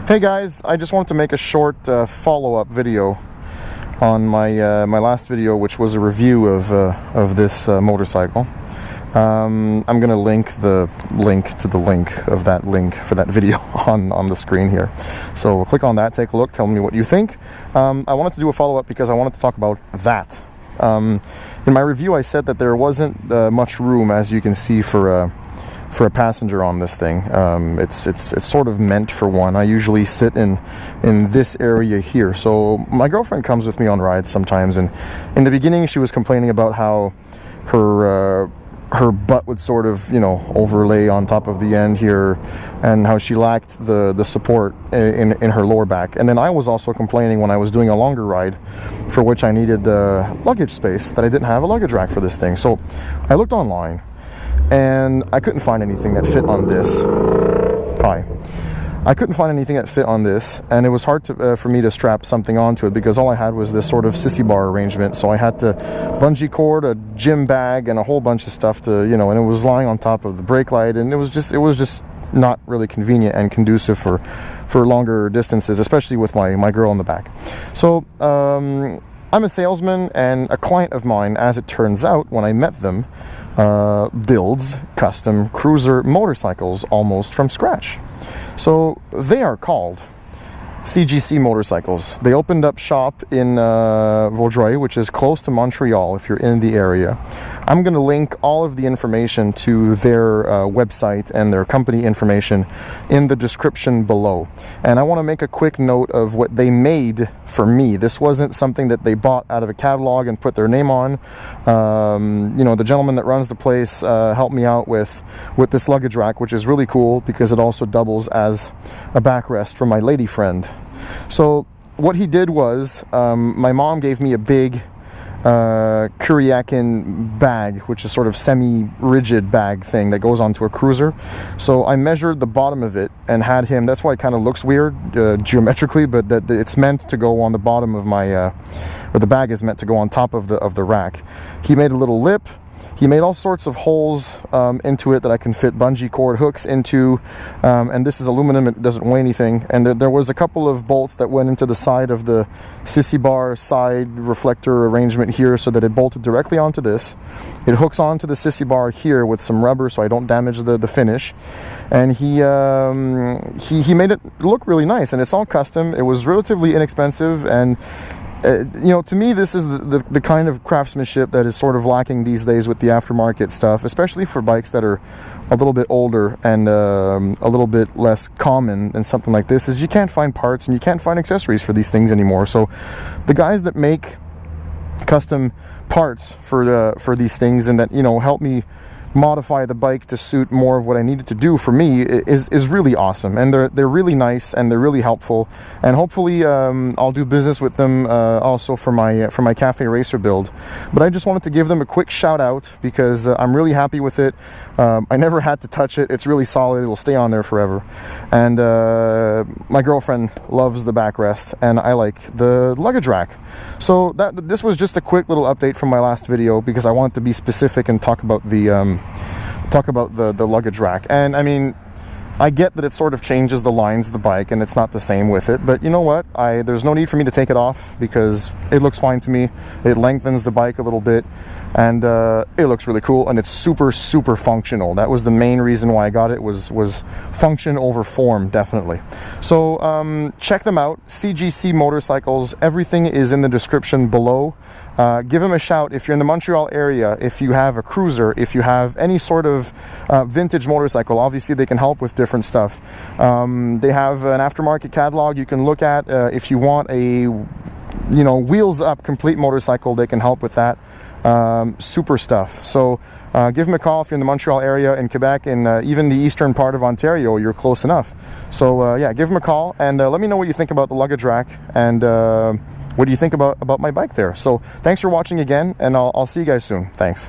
Hey guys, I just wanted to make a short follow-up video on my my last video, which was a review of this motorcycle. I'm gonna link the link to the link of that link for that video on the screen here. So click on that, take a look, tell me what you think. I wanted to do a follow-up because I wanted to talk about that. In my review, I said that there wasn't much room, as you can see, for a passenger on this thing. It's sort of meant for one. I usually sit in this area here. So my girlfriend comes with me on rides sometimes, and in the beginning she was complaining about how her butt would sort of, you know, overlay on top of the end here, and how she lacked the support in her lower back. And then I was also complaining when I was doing a longer ride, for which I needed luggage space, that I didn't have a luggage rack for this thing. So I looked online, and I couldn't find anything that fit on this. I couldn't find anything that fit on this, and it was hard to, for me to strap something onto it, because all I had was this sort of sissy bar arrangement. So I had to bungee cord, a gym bag, and a whole bunch of stuff to, you know, and it was lying on top of the brake light, and it was just not really convenient and conducive for longer distances, especially with my girl in the back. So I'm a salesman, and a client of mine, as it turns out, when I met them, builds custom cruiser motorcycles almost from scratch. So they are called CGC Motorcycles. They opened up shop in Vaudreuil, which is close to Montreal if you're in the area. I'm going to link all of the information to their website and their company information in the description below. And I want to make a quick note of what they made for me. This wasn't something that they bought out of a catalog and put their name on. You know, the gentleman that runs the place helped me out with this luggage rack, which is really cool because it also doubles as a backrest for my lady friend. So what he did was, my mom gave me a big Kuriakin bag, which is sort of semi-rigid bag thing that goes onto a cruiser. So I measured the bottom of it and had him, that's why it kind of looks weird geometrically, but that it's meant to go on the bottom of my, or the bag is meant to go on top of the rack. He made a little lip. He made all sorts of holes into it that I can fit bungee cord hooks into, and this is aluminum, it doesn't weigh anything. And there was a couple of bolts that went into the side of the sissy bar side reflector arrangement here, so that it bolted directly onto this. It hooks onto the sissy bar here with some rubber so I don't damage the finish. And he made it look really nice, and it's all custom. It was relatively inexpensive, and you know, to me, this is the kind of craftsmanship that is sort of lacking these days with the aftermarket stuff, especially for bikes that are a little bit older and a little bit less common than something like this, is you can't find parts and you can't find accessories for these things anymore. So the guys that make custom parts for these things, and that, you know, help me modify the bike to suit more of what I needed to do for me, is really awesome. And they're really nice, and they're really helpful, and hopefully I'll do business with them also for my cafe racer build. But I just wanted to give them a quick shout out because I'm really happy with it. I never had to touch it. It's really solid. It will stay on there forever. And my girlfriend loves the backrest, and I like the luggage rack. So this was just a quick little update from my last video, because I wanted to be specific and talk about the luggage rack. And I mean, I get that it sort of changes the lines of the bike and it's not the same with it, but you know what, there's no need for me to take it off because it looks fine to me. It lengthens the bike a little bit, and it looks really cool, and it's super functional. That was the main reason why I got it, was function over form, definitely. So check them out, CGC Motorcycles. Everything is in the description below. Give them a shout if you're in the Montreal area, if you have a cruiser, if you have any sort of vintage motorcycle. Obviously they can help with different stuff. They have an aftermarket catalog you can look at. If you want a, you know, wheels up complete motorcycle, they can help with that. Super stuff. So give them a call if you're in the Montreal area, in Quebec, and even the eastern part of Ontario. You're close enough. So yeah, give them a call, and let me know what you think about the luggage rack, and what do you think about my bike there. So thanks for watching again, and I'll see you guys soon. Thanks.